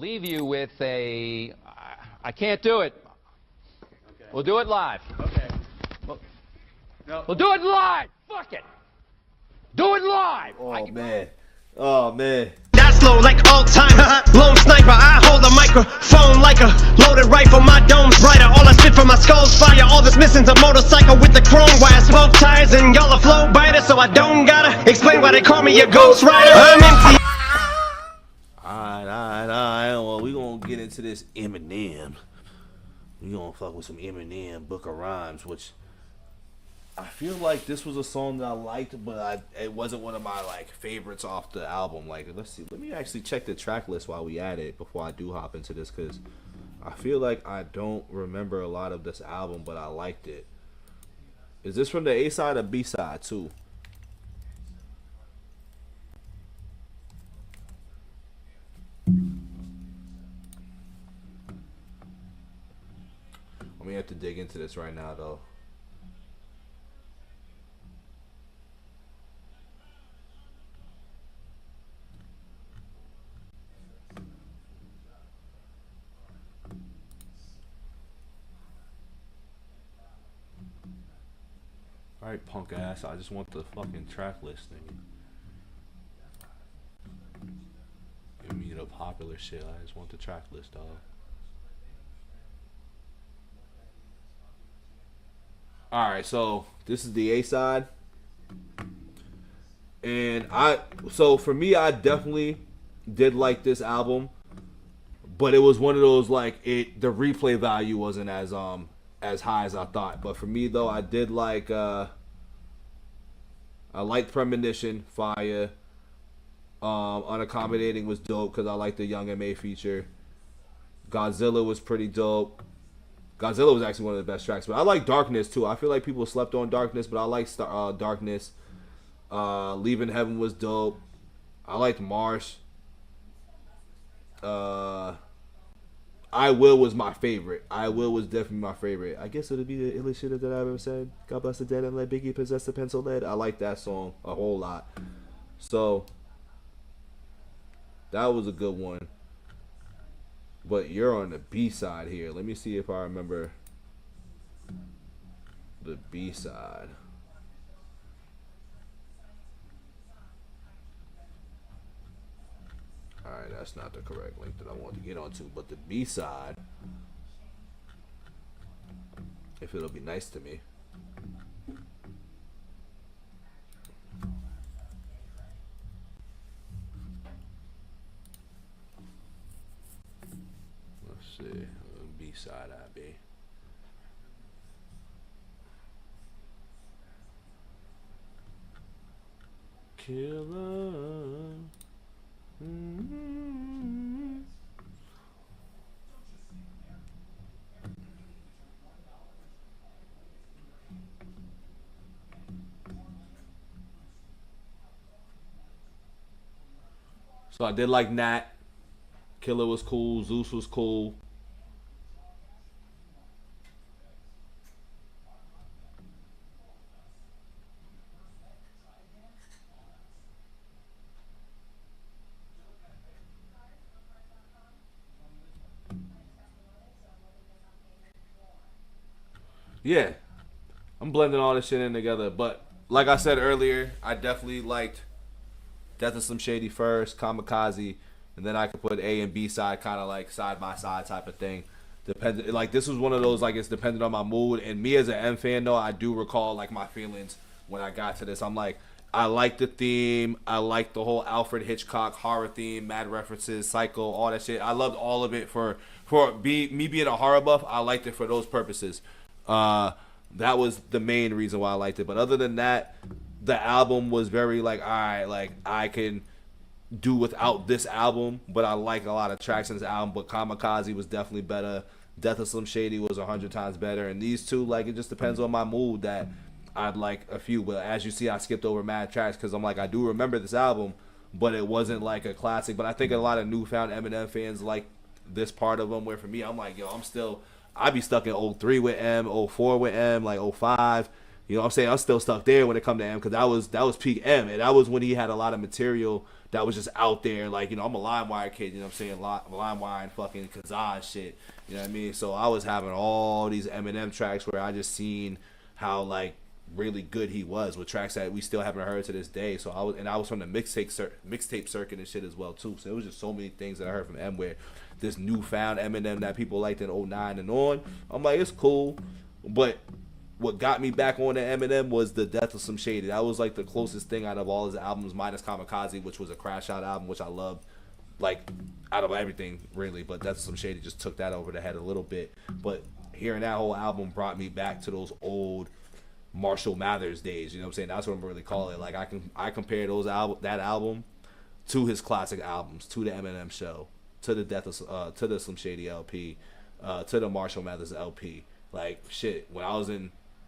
leave you with a... I can't do it. Okay. We'll do it live. Okay. We'll do it live. Fuck it. Do it live. Oh, man. Oh, man. That's low like all time. Lone sniper, I hold a microphone like a loaded rifle. My dome's brighter. All I spit from my skull's fire. All that's missing's a motorcycle with the chrome wires, smoke tires, and y'all a flow biter. So I don't gotta explain why they call me a ghost rider. I'm empty. Alright. Well, we gonna get into this Eminem. We gonna fuck with some Eminem, Book of Rhymes, which I feel like this was a song that I liked, but it wasn't one of my like favorites off the album. Like, let's see. Let me actually check the track list while we at it before I do hop into this, because I feel like I don't remember a lot of this album, but I liked it. Is this from the A side or B side too? We have to dig into this right now, though. Alright, punk ass. I just want the fucking track list thing. Give me the popular shit. I just want the track list, dog. Alright, so this is the A side. And so for me, I definitely did like this album. But it was one of those, like, the replay value wasn't as high as I thought. But for me though, I did like I liked Premonition, fire. Unaccommodating was dope because I liked the Young M.A. feature. Godzilla was pretty dope. Godzilla was actually one of the best tracks, but I like Darkness too. I feel like people slept on Darkness, but I like Darkness. Leaving Heaven was dope. I liked Marsh. I Will was my favorite. I Will was definitely my favorite. I guess it'll be the illest shit that I've ever said. God bless the dead and let Biggie possess the pencil lead. I like that song a whole lot. So that was a good one. But you're on the B side here. Let me see if I remember the B side. Alright, that's not the correct link that I want to get onto. But the B side, if it'll be nice to me. Let's see, B side I be. Killer. Mm-hmm. So I did like Nat. Killer was cool. Zeus was cool. Yeah, I'm blending all this shit in together. But like I said earlier, I definitely liked Death of Slim Shady first, Kamikaze, and then I could put A and B side kind of like side by side type of thing. Like this was one of those, like, it's dependent on my mood. And me as an M fan though, I do recall like my feelings when I got to this. I'm like, I like the theme. I like the whole Alfred Hitchcock horror theme, mad references, Psycho, all that shit. I loved all of it for me being a horror buff. I liked it for those purposes. That was the main reason why I liked it. But other than that, the album was very like, all right, like I can do without this album, but I like a lot of tracks in this album. But Kamikaze was definitely better. Death of Slim Shady was 100 times better. And these two, like, it just depends on my mood that I'd like a few. But as you see, I skipped over mad tracks because I'm like, I do remember this album, but it wasn't like a classic. But I think a lot of newfound Eminem fans like this part of them, where for me, I'm like, yo, I'd be stuck in 03 with M, 04 with M, like 05. You know what I'm saying? I'm still stuck there when it come to M, because that was peak M, and that was when he had a lot of material that was just out there. Like, you know, I'm a LimeWire kid, you know what I'm saying? LimeWire and fucking Kazaa shit. You know what I mean? So I was having all these Eminem tracks where I just seen how like really good he was with tracks that we still haven't heard to this day. So I was from the mixtape circuit and shit as well too. So it was just so many things that I heard from M where this newfound Eminem that people liked in 09 and on. I'm like, it's cool, but what got me back on to Eminem was the Death of Slim Shady. That was like the closest thing out of all his albums, minus Kamikaze, which was a crash out album, which I loved, like out of everything really. But Death of Slim Shady just took that over the head a little bit. But hearing that whole album brought me back to those old Marshall Mathers days. You know what I'm saying? That's what I'm really calling it. Like I compare that album to his classic albums, to the Eminem Show, to the to the Slim Shady LP, to the Marshall Mathers LP. Like shit, when I was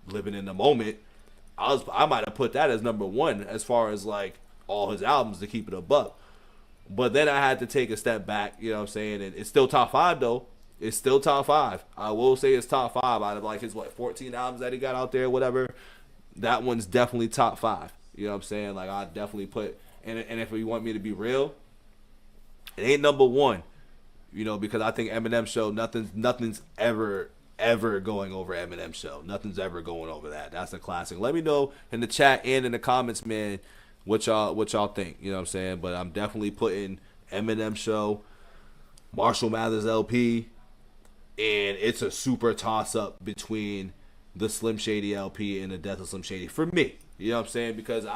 living in the moment, I might have put that as number one as far as like all his albums, to keep it a buck. But then I had to take a step back, you know what I'm saying? And it's still top 5 though. It's still top 5. I will say it's top 5 out of like his 14 albums that he got out there, whatever. That one's definitely top 5. You know what I'm saying? Like I definitely put, and if you want me to be real, it ain't number 1. You know, because I think Eminem Show, nothing's ever going over Eminem Show. Nothing's ever going over that. That's a classic. Let me know in the chat and in the comments, man, what y'all think. You know what I'm saying? But I'm definitely putting Eminem Show, Marshall Mathers LP, and it's a super toss up between the Slim Shady LP and the Death of Slim Shady for me. You know what I'm saying? Because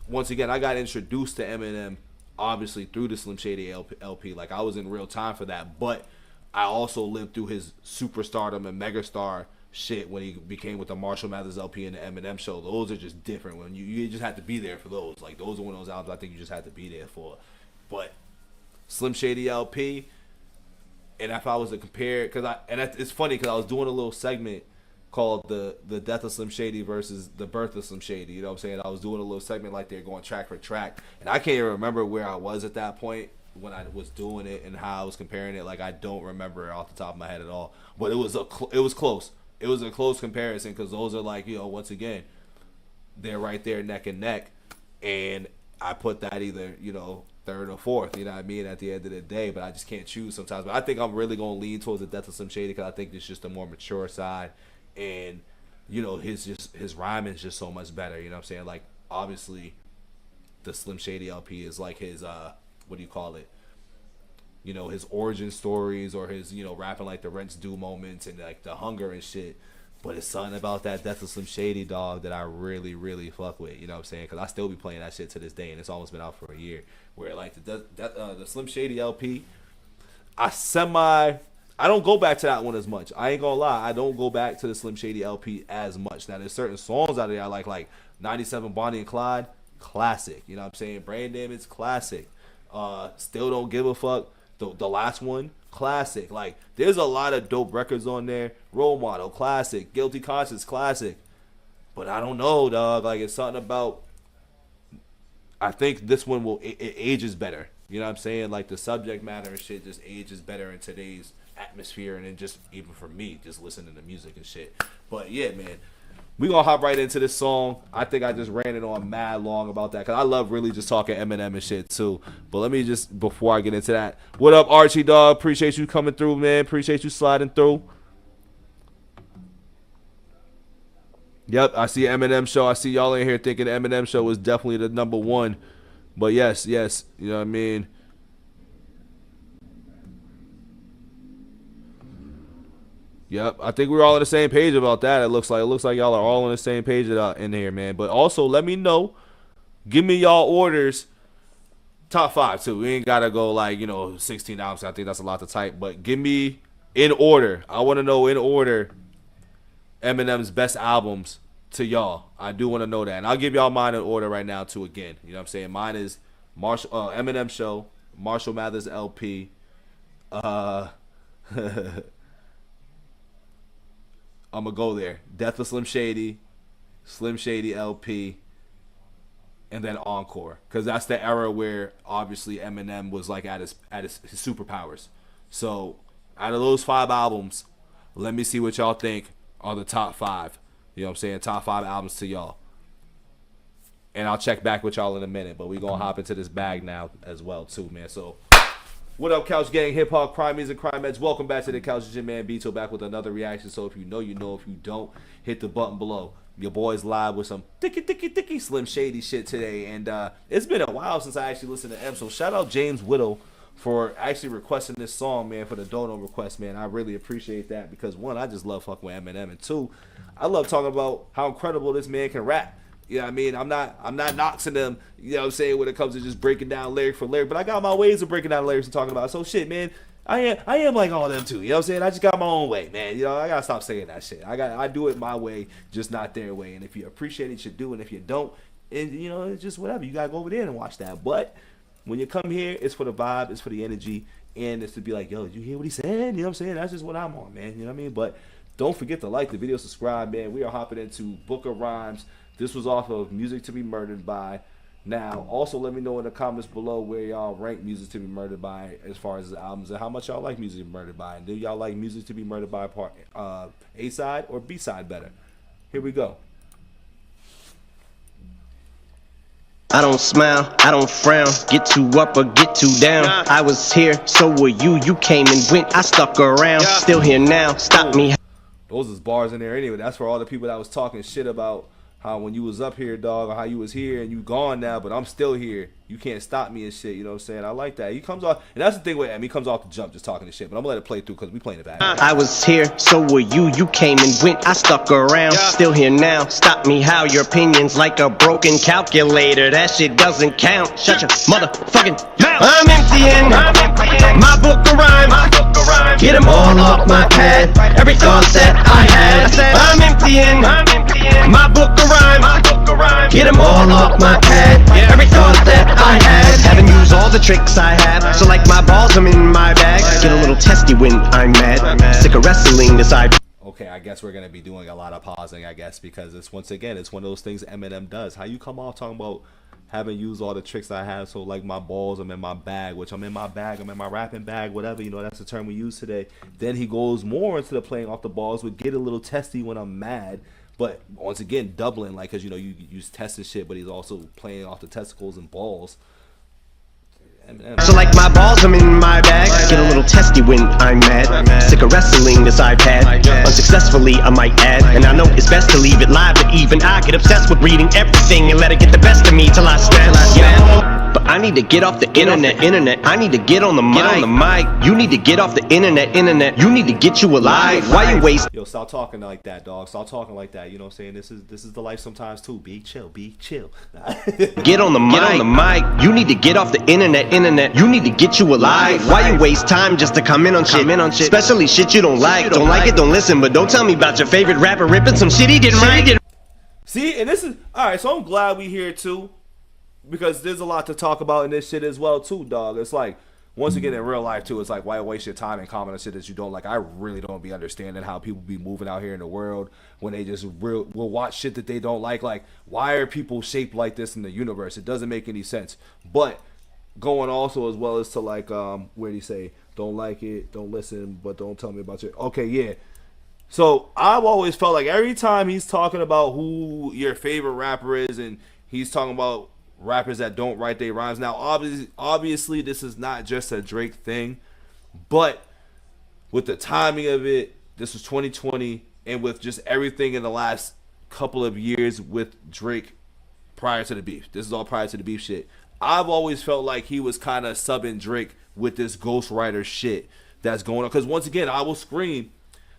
once again, I got introduced to Eminem obviously through the Slim Shady LP. Like I was in real time for that, but I also lived through his superstardom and megastar shit when he became with the Marshall Mathers LP and the Eminem Show. Those are just different. When you just have to be there for those. Like those are one of those albums I think you just have to be there for. But Slim Shady LP, and if I was to compare, it's funny because I was doing a little segment called the Death of Slim Shady versus the Birth of Slim Shady. You know what I'm saying? I was doing a little segment like they're going track for track, and I can't even remember where I was at that point when I was doing it and how I was comparing it. Like I don't remember it off the top of my head at all. But it was close. It was a close comparison because those are like, you know, once again, they're right there neck and neck, and I put that either, you know, third or fourth, you know what I mean, at the end of the day, but I just can't choose sometimes. But I think I'm really going to lean towards the Death of Slim Shady because I think it's just a more mature side, and, you know, his rhyming is just so much better, you know what I'm saying? Like, obviously, the Slim Shady LP is like his, what do you call it? You know, his origin stories or his, you know, rapping like the rent's due moments and like the hunger and shit. But it's something about that Death of Slim Shady, dog, that I really, really fuck with. You know what I'm saying? Because I still be playing that shit to this day, and it's almost been out for a year. Where like the Slim Shady LP, I don't go back to that one as much. I ain't gonna lie, I don't go back to the Slim Shady LP as much. Now there's certain songs out of there I like 97 Bonnie and Clyde, classic. You know what I'm saying? Brain Damage, classic. Still Don't Give a Fuck, the last one, classic. Like there's a lot of dope records on there. Role Model, classic. Guilty Conscience, classic. But I don't know, dog. Like it's something about, I think this one it ages better. You know what I'm saying? Like the subject matter and shit just ages better in today's atmosphere, and then just even for me, just listening to music and shit. But yeah, man, we gonna hop right into this song. I think I just ran it on mad long about that because I love really just talking Eminem and shit too. But let me just, before I get into that, what up, Archie, dog? Appreciate you coming through, man. Appreciate you sliding through. Yep, I see Eminem Show. I see y'all in here thinking Eminem Show was definitely the number 1. But yes, you know what I mean? Yep, I think we're all on the same page about that. It looks like y'all are all on the same page in here, man. But also, let me know. Give me y'all orders. Top 5 too. We ain't gotta go like, you know, 16 albums. I think that's a lot to type. But give me in order. I want to know in order Eminem's best albums to y'all. I do want to know that, and I'll give y'all mine in order right now too. Again, you know what I'm saying? Mine is Eminem Show, Marshall Mathers LP, I'm gonna go there. Death of Slim Shady, Slim Shady LP, and then Encore, because that's the era where obviously Eminem was like at his superpowers. So out of those 5 albums, let me see what y'all think are the top 5 You know what I'm saying? Top 5 albums to y'all. And I'll check back with y'all in a minute, but we gonna hop into this bag now as well too, man. So what up, Couch Gang, Hip Hop, Crime Music, Crime Meds? Welcome back to the Couch. It's your man Bito back with another reaction. So if you know, you know. If you don't, hit the button below. Your boy's live with some thicky Slim Shady shit today. And it's been a while since I actually listened to M. So shout out James Whittle for actually requesting this song, man, for the Dono request, man. I really appreciate that because, one, I just love fucking with Eminem. And two, I love talking about how incredible this man can rap. You know what I mean? I'm not noxing them, you know what I'm saying, when it comes to just breaking down lyric for lyric. But I got my ways of breaking down lyrics and talking about it. So shit, man, I am like all them too. You know what I'm saying? I just got my own way, man. You know, I gotta stop saying that shit. I do it my way, just not their way. And if you appreciate it, you do. And if you don't, and you know, it's just whatever. You gotta go over there and watch that. But when you come here, it's for the vibe, it's for the energy, and it's to be like, yo, did you hear what he said? You know what I'm saying? That's just what I'm on, man. You know what I mean? But don't forget to like the video, subscribe, man. We are hopping into Book of Rhymes. This was off of Music to Be Murdered By. Now, also let me know in the comments below where y'all rank Music to Be Murdered By as far as the albums and how much y'all like Music to Be Murdered By. And do y'all like Music to Be Murdered By part A-side or B-side better? Here we go. I don't smile, I don't frown, get too up or get too down. I was here, so were you. You came and went, I stuck around. Still here now, stop me. Those is bars in there anyway. That's for all the people that was talking shit about how when you was up here, dog, or how you was here and you gone now, but I'm still here. You can't stop me and shit, you know what I'm saying? I like that. He comes off, and that's the thing with him. He comes off the jump just talking this shit, but I'm gonna let it play through because we playing it back. I was here, so were you. You came and went, I stuck around. Still here now, stop me how. Your opinion's like a broken calculator. That shit doesn't count. Shut your motherfucking mouth. I'm emptying my book of rhymes. Get them all off my pad. Every thought that I had. I'm emptying my book of rhymes. Get them all off my pad. Every thought that I had. Haven't used all the tricks I have. So like my balls, I'm in my bag. Get a little testy when I'm mad. Sick of wrestling this I. Okay, I guess we're gonna be doing a lot of pausing, I guess, because it's once again, it's one of those things Eminem does. How you come off talking about haven't used all the tricks I have, so like my balls, I'm in my bag, which I'm in my bag, I'm in my rapping bag, whatever, you know, that's the term we use today. Then he goes more into the playing off the balls, would get a little testy when I'm mad. But once again, doubling, like, because, you know, you use testing shit, but he's also playing off the testicles and balls. So like my balls, I'm in my bag. Get a little testy when I'm mad. Sick of wrestling this iPad. Unsuccessfully, I might add. And I know it's best to leave it live, but even I get obsessed with reading everything and let it get the best of me till I stand. But I need to get off the internet. I need to get on the mic. You need to get off the internet. You need to get you alive. Why you waste? Yo, stop talking like that, dog. Stop talking like that. You know what I'm saying? This is the life sometimes too. Be chill. Get on the mic. You need to get off the internet. You need to get you alive. Why you waste time just to come in on shit? Especially shit you don't like. Don't like it, don't listen. But don't tell me about your favorite rapper ripping some shit he didn't write. See, and this is alright, so I'm glad we here too. Because there's a lot to talk about in this shit as well too, dog. It's like, once again, in real life too, it's like, why waste your time and comment on shit that you don't like? I really don't be understanding how people be moving out here in the world when they just will watch shit that they don't like. Like, why are people shaped like this in the universe? It doesn't make any sense. But going also as well as to like, where do you say, don't like it, don't listen, but don't tell me about your, okay, yeah. So I've always felt like every time he's talking about who your favorite rapper is and he's talking about rappers that don't write their rhymes. Now, obviously, this is not just a Drake thing, but with the timing of it, this was 2020, and with just everything in the last couple of years with Drake prior to the beef. This is all prior to the beef shit. I've always felt like he was kind of subbing Drake with this ghostwriter shit that's going on. Because once again, I will scream,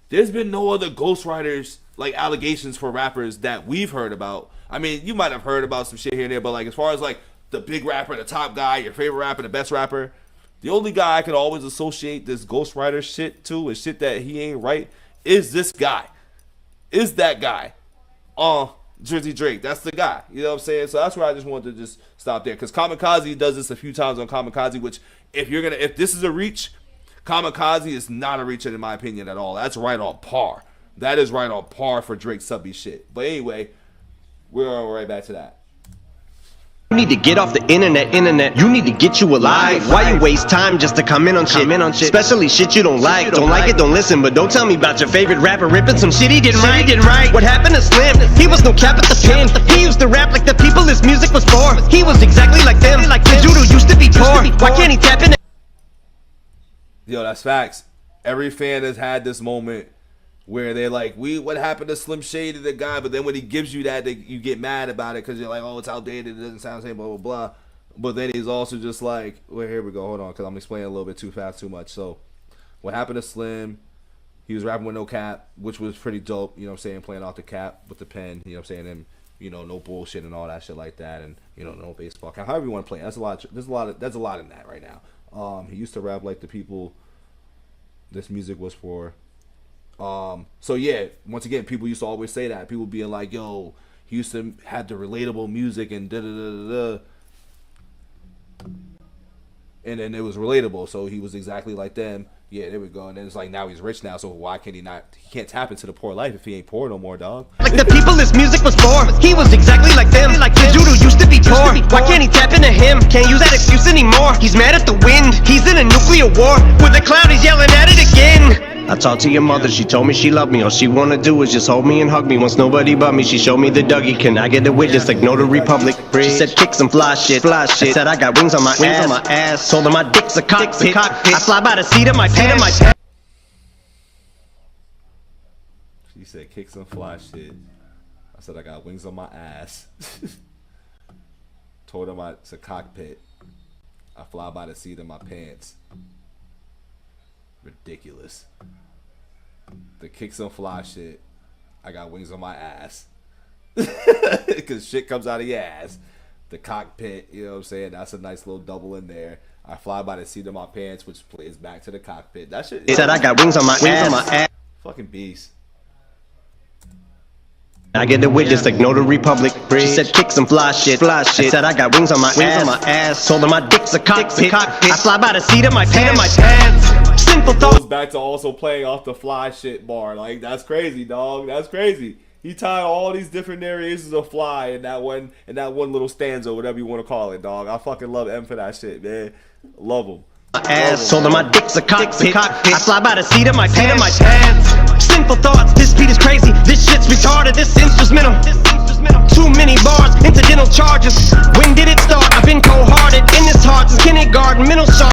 there's been no other ghostwriters, like allegations for rappers that we've heard about. I mean, you might have heard about some shit here and there, but like as far as like the big rapper, the top guy, your favorite rapper, the best rapper, the only guy I can always associate this ghostwriter shit to and shit that he ain't right is this guy. Is that guy. Jersey Drake. That's the guy. You know what I'm saying? So that's where I just wanted to just stop there. Because Kamikaze does this a few times on Kamikaze, which if this is a reach, Kamikaze is not a reach in my opinion at all. That's right on par. That is right on par for Drake's subby shit. But anyway, we're right back to that. You need to get off the internet. You need to get you alive. Why you waste time just to come in on shit? Especially shit you don't like. Don't like it, don't listen. But don't tell me about your favorite rapper ripping some shit he didn't write. What happened to Slim? He was no cap at the pen. He used to rap like the people his music was for. He was exactly like them. The dude who used to be poor. Why can't he tap in? Yo, that's facts. Every fan has had this moment where they're like, what happened to Slim Shady, the guy? But then when he gives you that, you get mad about it because you're like, oh, it's outdated, it doesn't sound the same, blah, blah, blah. But then he's also just like, well, here we go, hold on, because I'm explaining a little bit too fast, too much. So what happened to Slim, he was rapping with no cap, which was pretty dope, you know what I'm saying, playing off the cap with the pen, you know what I'm saying, and, you know, no bullshit and all that shit like that, and, you know, no baseball cap, however you want to play it. That's a lot, there's a lot in that right now. He used to rap like the people this music was for. So yeah, once again, people used to always say that. People being like, yo, he used to have the relatable music and da-da-da-da-da. And then it was relatable, so he was exactly like them. Yeah, there we go. And then it's like, now he's rich now, so why can't he can't tap into the poor life if he ain't poor no more, dog. Like the people his music was for. He was exactly like them. The dude who used to be poor. Why can't he tap into him? Can't use that excuse anymore. He's mad at the wind. He's in a nuclear war. With a cloud, he's yelling at it again. I talked to your mother, she told me she loved me. All she wanna do is just hold me and hug me. Wants nobody but me, she showed me the Dougie. Can I get a witness like no the Republic? She said kick some fly shit. I said I got wings on my ass. Told her my dick's a cockpit. I fly by the seat of my pants. She said kick some fly shit. I said I got wings on my ass. Told him it's a cockpit. I fly by the seat of my pants. Ridiculous. The kick some fly shit. I got wings on my ass. Because shit comes out of your ass. The cockpit, you know what I'm saying? That's a nice little double in there. I fly by the seat of my pants, which plays back to the cockpit. That shit. Said I got wings on my ass. Fucking beast. I get the witness like no the Republic. She said kick some fly shit. I said I got wings on my ass. Told her my dick's a cockpit. I fly by the seat of my pants. Simple thoughts. Goes back to also playing off the fly shit bar. Like, that's crazy, dog. That's crazy. He tied all these different variations of fly in that one little stanza, whatever you want to call it, dog. I fucking love M for that shit, man. Love him. Ass, told her my dick's a cockpit. I fly by the seat of my pants. Simple thoughts, this beat is crazy. This shit's retarded, this instrumental. Too many bars, incidental charges. When did it start? I've been cold-hearted in this heart since kindergarten, mental sharp.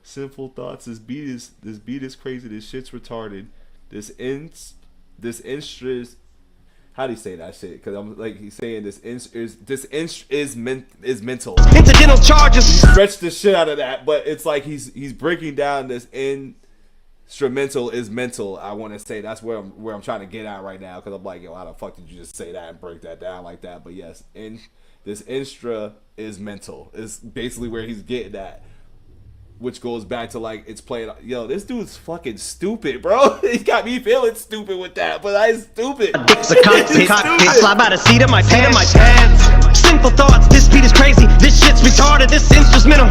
Simple thoughts. This beat is crazy. This shit's retarded. This instru. How do you say that shit? Because I'm like, he's saying this is mental. Incidental charges. He stretched the shit out of that, but it's like he's breaking down this instrumental is mental. I want to say that's where I'm trying to get at right now, because I'm like, yo, how the fuck did you just say that and break that down like that? But yes, this instra is mental is basically where he's getting at. Which goes back to like, it's playing, yo, this dude's fucking stupid, bro. He got me feeling stupid with that, but I'm stupid. Dick's a cockpit. I fly by the seat of my pants. Simple thoughts, this beat is crazy. This shit's retarded, this instrumental.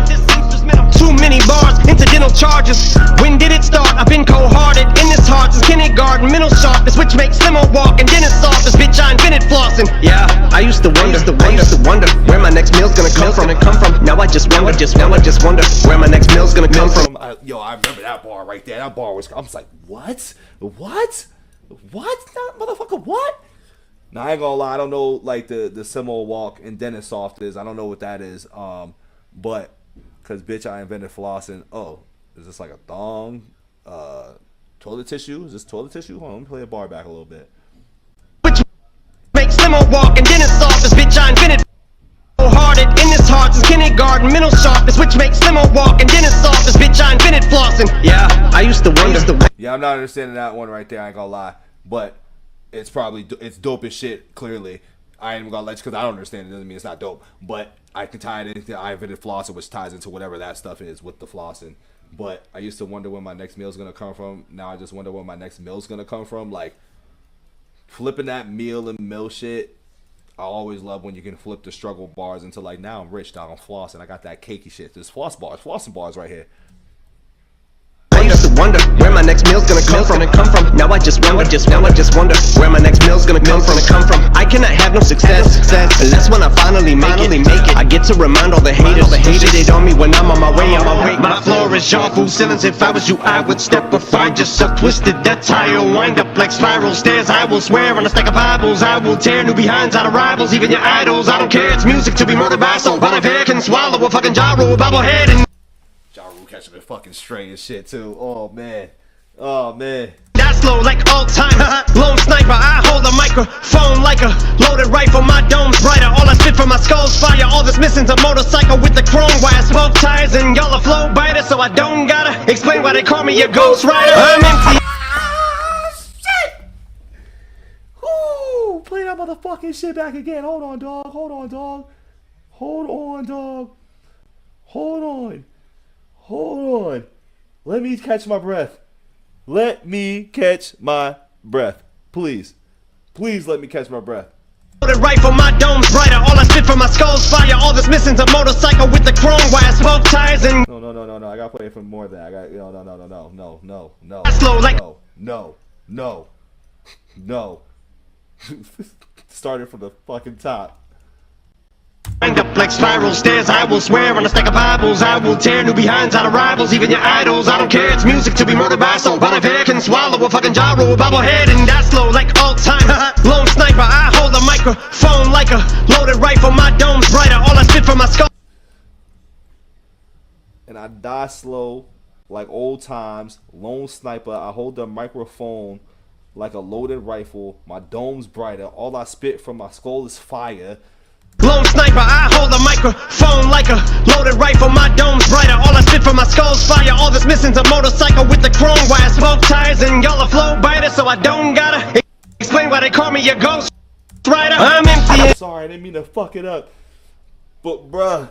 Too many bars, incidental charges. When did it start? I've been cold-hearted in this heart since kindergarten, mental sharpness, which makes limo walk and dentist office. Bitch, I invented flossing. Yeah, I used to wonder where my next meal's gonna come from. Now I just wonder where my next meal's gonna come from. Yo, I remember that bar right there. That bar was, I was like, what? Motherfucker, what? Now, I ain't gonna lie, I don't know, like, the Simo walk and dentist soft is. I don't know what that is. But, because, bitch, I invented flossing. Oh, is this like a thong? Toilet tissue? Is this toilet tissue? Hold on, let me play the bar back a little bit. Which makes limo walk and dentist office. Bitch, I invented hearted in this heart since kindergarten, mental sharpness, which makes limo walk and dentist office. Bitch, I invented flossing. Yeah, I used to wonder. Yeah, I'm not understanding that one right there, I ain't gonna lie. But it's probably, it's dope as shit, clearly. I ain't even gonna let you, because I don't understand it, doesn't mean it's not dope. But I can tie it into I invented flossing, which ties into whatever that stuff is with the flossing. But I used to wonder where my next meal's gonna come from. Now I just wonder where my next meal's gonna come from. Like, flipping that meal and meal shit, I always love when you can flip the struggle bars into like, now I'm rich, dog, I'm flossing. I got that cakey shit. There's flossing bars right here. I used to wonder where next meal's gonna come from. Now I just wonder where my next meal's gonna come from. I cannot have no success unless when I finally make it. I get to remind all the haters who shitted on me when I'm on my way. My floor is awful ceilings. If I was you, I would step or find yourself twisted. That tire wind up like spiral stairs. I will swear on a stack of Bibles. I will tear new behinds out of rivals, even your idols. I don't care. It's music to be murdered by soul. But if hair can swallow a fucking gyro, bobblehead and catching it fucking straight and shit too. Oh man. Oh man. That's slow like old timers. Lone sniper, I hold a microphone like a loaded rifle. My dome's brighter. All I spit from my skull's fire. All that's missing's a motorcycle with the chrome wire. Smoke tires and y'all are flow biters, so I don't gotta explain why they call me a ghost rider. I'm empty. Shit. Ooh, play that motherfucking shit back again. Hold on, dog. Hold on, dog. Hold on, dog. Hold on. Hold on. Let me catch my breath. Let me catch my breath. Please. Please let me catch my breath. Loaded rifle, my dome's brighter. All I spit from my skull's fire. All that's missing's a motorcycle with the chrome wire. Smoke tires and No. I gotta play it for more of that. I got no. That's slow like No. Started from the fucking top. wind up like spiral stairs. I will swear on a stack of Bibles. I will tear new behinds out of rivals, even your idols. I don't care. It's music to be murdered by soul. But if hair can swallow a fucking gyro, a bobblehead and that's slow like old timers. Lone sniper, I hold a microphone like a loaded rifle. My dome's brighter. All I spit from my skull. And I die slow like old times. Lone sniper, I hold the microphone like a loaded rifle. My dome's brighter. All I spit from my skull is fire. Lone sniper, I hold a microphone like a loaded rifle. My dome's brighter. All I spit from my skull's fire. All that's missing's a motorcycle with the chrome wire. Smoke tires and y'all are flow biters, so I don't gotta explain why they call me a ghost rider. I'm empty. I'm sorry, I didn't mean to fuck it up. But bruh,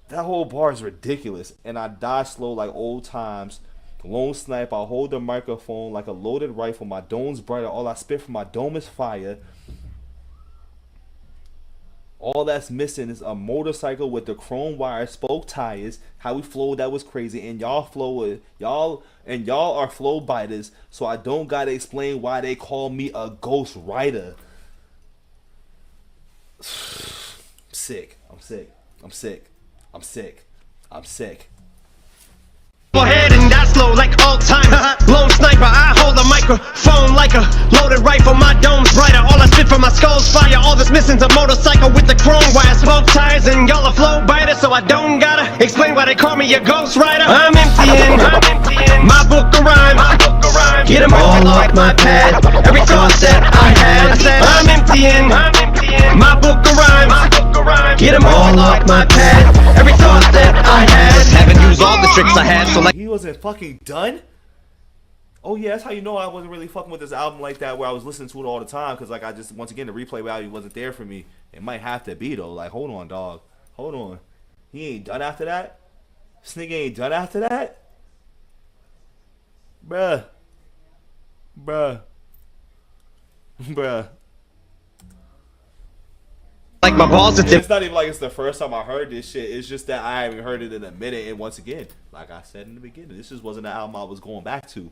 that whole bar is ridiculous. And I die slow like old times. Lone sniper, I hold the microphone like a loaded rifle. My dome's brighter. All I spit from my dome is fire. All that's missing is a motorcycle with the chrome wire, spoke tires. How we flowed, that was crazy. And y'all are flow biters, so I don't gotta explain why they call me a ghost rider. I'm sick. Head and that's slow like old timers. Lone sniper, I hold a microphone like a loaded rifle. My dome's brighter. All I spit from my skull's fire. All that's missing's a motorcycle with the chrome wire. Smoke tires and y'all are flow biters, so I don't gotta explain why they call me a ghost rider. I'm emptying my book of rhymes. Get them all off my pad. Every thought that I had. I'm emptying my book of rhymes. Get them all off my pad. Every thought that I had. Haven't used all the tricks I had, so like He wasn't fucking done? Oh yeah, that's how you know I wasn't really fucking with this album like that, where I was listening to it all the time, because like I just, once again, the replay value wasn't there for me. It might have to be though. Like, hold on, dog. Hold on. He ain't done after that? This nigga ain't done after that? Bruh. like my balls. It's not even like it's the first time I heard this shit. It's just that I haven't heard it in a minute. And once again, like I said in the beginning, this just wasn't the album I was going back to.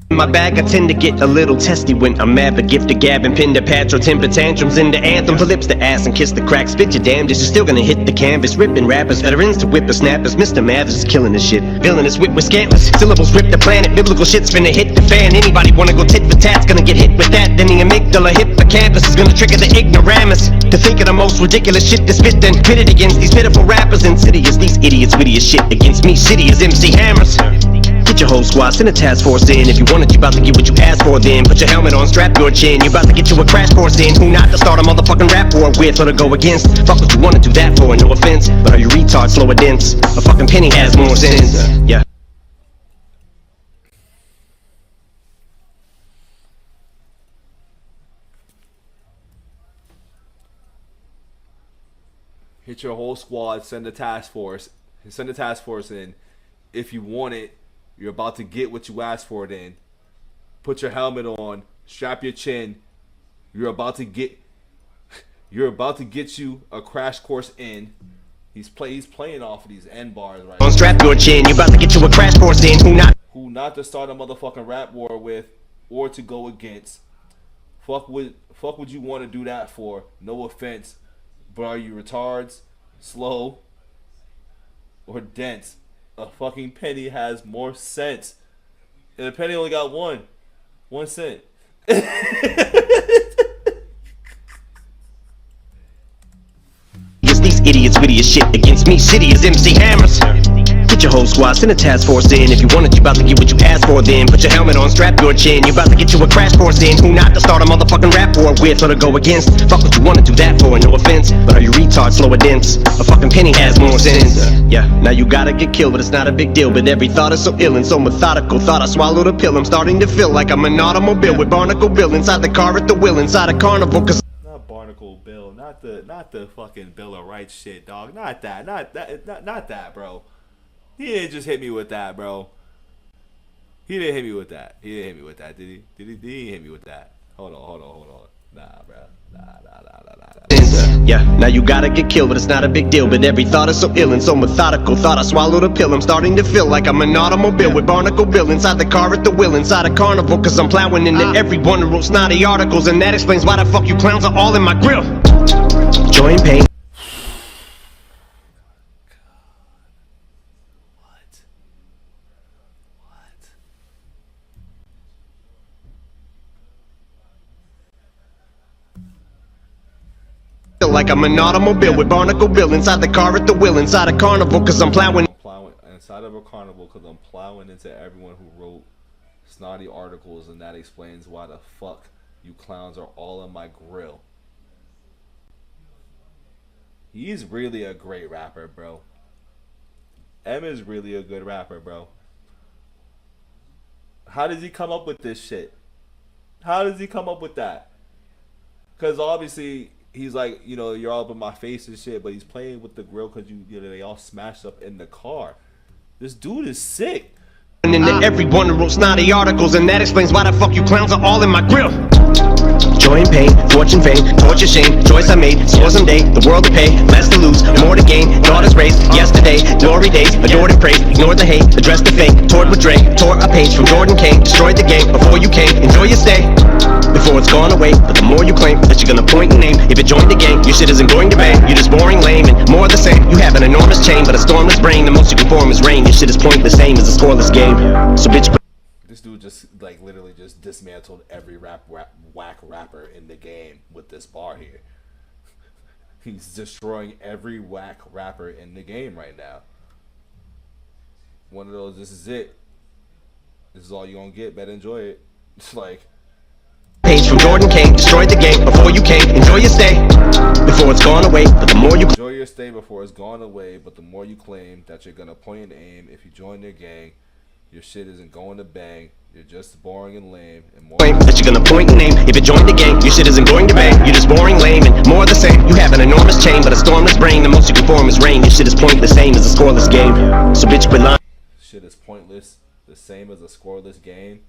In my bag, I tend to get a little testy when I'm mad, but gift to gab and pin to patch or temper tantrums into anthems. Lips to ass and kiss the crack. Spit your damnedest, you're still gonna hit the canvas. Ripping rappers, veterans to whippersnappers. Mr. Mathers is killing this shit. Villainous wit with scantless syllables rip the planet. Biblical shit's finna hit the fan. Anybody wanna go tit for tat's gonna get hit with that. Then the amygdala hippocampus is gonna trigger the ignoramus to think of the most ridiculous shit to spit, then pit it against these pitiful rappers. Insidious, these idiots witty as shit against me, shitty as MC Hammers. Get your whole squad, send a task force in. If you want it, you about to get what you asked for then. Put your helmet on, strap your chin. You about to get you a crash course in who not to start a motherfucking rap war with or to go against. Fuck what you wanna do that for, no offense. But are you retards slow or dense? A fucking penny has more sense. Yeah. Hit your whole squad, send the task force in. If you want it, you're about to get what you asked for then. Put your helmet on, strap your chin. You're about to get you a crash course in He's playing off of these end bars right now. Strap your chin, you about to get you a crash course in who not to start a motherfucking rap war with or to go against. Fuck would you want to do that for? No offense, but are you retards, slow, or dense? A fucking penny has more sense. And a penny only got 1 cent. These idiots witty as shit against me, shitty as MC Hammers. Get your whole squad, send a task force in. If you want it, you about to get what you asked for then. Put your helmet on, strap your chin, you about to get you a crash course in. Who not to start a motherfucking rap war with or to go against? Fuck what you wanna do that for, no offense, but are you retards, slow or dense? A fucking penny has more sense. Yeah, now you gotta get killed, but it's not a big deal. But every thought is so ill and so methodical. Thought I swallowed a pill, I'm starting to feel like I'm an automobile with Barnacle Bill inside the car at the wheel, inside a carnival. Cause Barnacle Bill, not the fucking Bill of Rights shit, dog. Not that, bro. He didn't just hit me with that, bro. He didn't hit me with that. He didn't hit me with that, did he? Did he hit me with that? Hold on. Nah, bro. Nah. Yeah, now you gotta get killed, but it's not a big deal. But every thought is so ill and so methodical. Thought I swallowed a pill, I'm starting to feel like I'm an automobile with Barnacle Bill inside the car at the wheel, inside a carnival. Cause I'm plowing into every one who wrote snotty articles, and that explains why the fuck you clowns are all in my grill. Joy and pain. Like I'm an automobile with Barnacle Bill inside the car at the wheel, inside a carnival. Cause I'm plowing inside of a carnival because I'm plowing into everyone who wrote snotty articles, and that explains why the fuck you clowns are all in my grill. He's really a great rapper, bro. M is really a good rapper, bro. How does he come up with this shit? How does he come up with that? Because obviously he's like, you know, you're all up in my face and shit, but he's playing with the grill because you know, they all smashed up in the car. This dude is sick. And into everyone who wrote snotty articles, and that explains why the fuck you clowns are all in my grill. Joy and pain, fortune, fame, torture, shame, choice I made, swore someday, the world to pay, less to lose, more to gain, daughters raised, yesterday, glory days, adored and praised, ignored the hate, addressed the fate, toured with Dre, tore a page from Jordan Kane, destroyed the game, before you came, enjoy your stay, before it's gone away, but the more you claim, that you're gonna point and name, if you join the gang, your shit isn't going to bang, you're just boring, lame, and more of the same, you have an enormous chain, but a stormless brain, the most you can form is rain, your shit is pointless, same as a scoreless game, so bitch. This dude just like literally just dismantled every whack rapper in the game with this bar here. He's destroying every whack rapper in the game right now. One of those, this is it. This is all you gonna get. Better enjoy it. It's like page from Jordan Kane, destroyed the game before you came. Enjoy your stay before it's gone away, but the more you enjoy your stay before it's gone away, but the more you claim that you're gonna point and aim if you join their gang. Your shit isn't going to bang. You're just boring and lame. And more that you're gonna point and name. If you join the gang, your shit isn't going to bang. You're just boring, lame, and more of the same. You have an enormous chain, but a stormless brain. The most you can form is rain. Your shit is pointless, same as a scoreless game. So bitch, quit lying. Shit is pointless, the same as a scoreless game.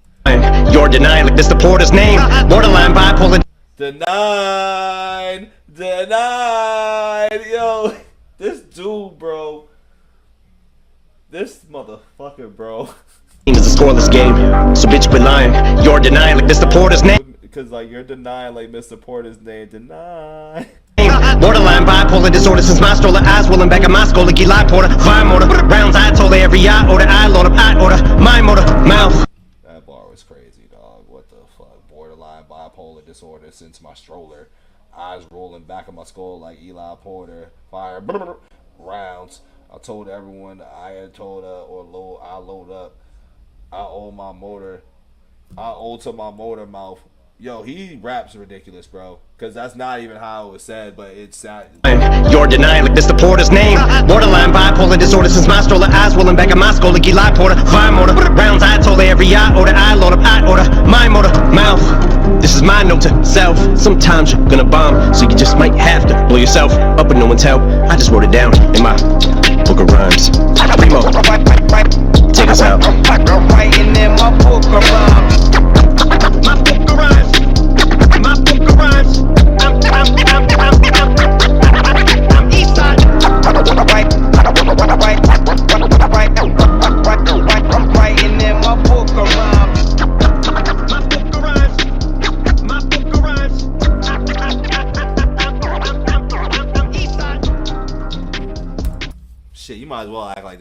You're denying like this the Porter's name. Borderline bipolar. Denied. Yo, this dude, bro. This motherfucker, bro. Is a scoreless game, so bitch quit lying. You're denying like Mr. Porter's name. Because like you're denying like Mr. Porter's name. Deny. Borderline bipolar disorder since my stroller. Eyes rolling back at my skull like Eli Porter. Fire motor, rounds I told her every I load up, I order. My motor, mouth. That bar was crazy, dog. What the fuck? Borderline bipolar disorder since my stroller. Eyes rolling back at my skull like Eli Porter. Fire rounds. I told everyone I had told her or I load up. I owe my motor. I owe to my motor mouth. Yo, he raps ridiculous, bro. Because that's not even how it was said, but it's sad. You're denying like Mr. Porter's name. Borderline bipolar disorder since my stroller. Eyes rolling back at my skull like Eli Porter. Fire motor, rounds I told her every I load up, I order. My motor, mouth. This is my note to self. Sometimes you're gonna bomb, so you just might have to blow yourself up with no one's help. I just wrote it down in my book of rhymes. Primo, take us out. Writing in my book of rhymes. My book of rhymes. My book of rhymes. I'm Eastside.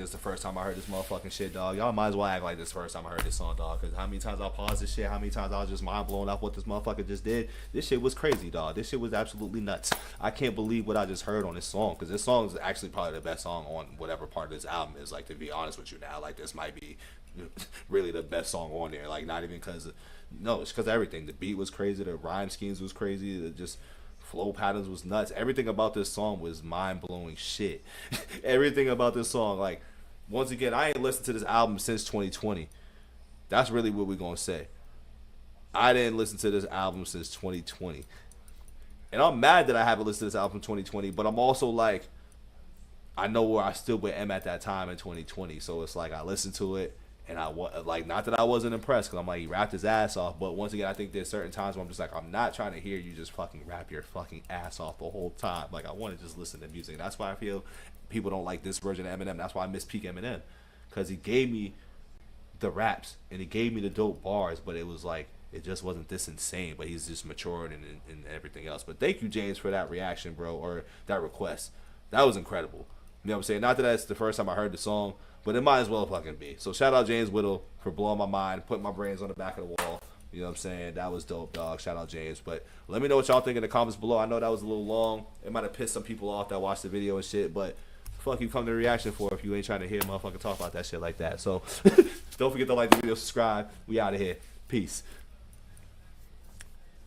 this the first time I heard this motherfucking shit, dog. Y'all might as well act like this first time I heard this song, dog. Because how many times I paused this shit, how many times I was just mind blown off what this motherfucker just did. This shit was crazy, dog. This shit was absolutely nuts. I can't believe what I just heard on this song. Because this song is actually probably the best song on whatever part of this album is. Like, to be honest with you now, like, this might be really the best song on there. Like, not even because, no, it's because everything. The beat was crazy. The rhyme schemes was crazy. The just flow patterns was nuts. Everything about this song was mind-blowing shit. Everything about this song, like, once again, I ain't listened to this album since 2020. That's really what we're gonna say. I didn't listen to this album since 2020. And I'm mad that I haven't listened to this album in 2020, but I'm also like, I know where I still am at that time in 2020. So it's like I listened to it, and I like, not that I wasn't impressed, because I'm like, he rapped his ass off. But once again, I think there's certain times where I'm just like, I'm not trying to hear you just fucking rap your fucking ass off the whole time. Like, I want to just listen to music. That's why I feel people don't like this version of Eminem. That's why I miss peak Eminem, because he gave me the raps and he gave me the dope bars, but it was like, it just wasn't this insane. But he's just matured and everything else. But thank you, James, for that reaction, bro, or that request. That was incredible. You know what I'm saying? Not that that's the first time I heard the song, but it might as well fucking be. So shout out James Whittle for blowing my mind, putting my brains on the back of the wall. You know what I'm saying? That was dope, dog. Shout out James. But let me know what y'all think in the comments below. I know that was a little long. It might have pissed some people off that watched the video and shit, but fuck you come to the reaction for if you ain't trying to hear a motherfucker talk about that shit like that. So don't forget to like the video, subscribe. We out of here. Peace.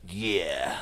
Yeah.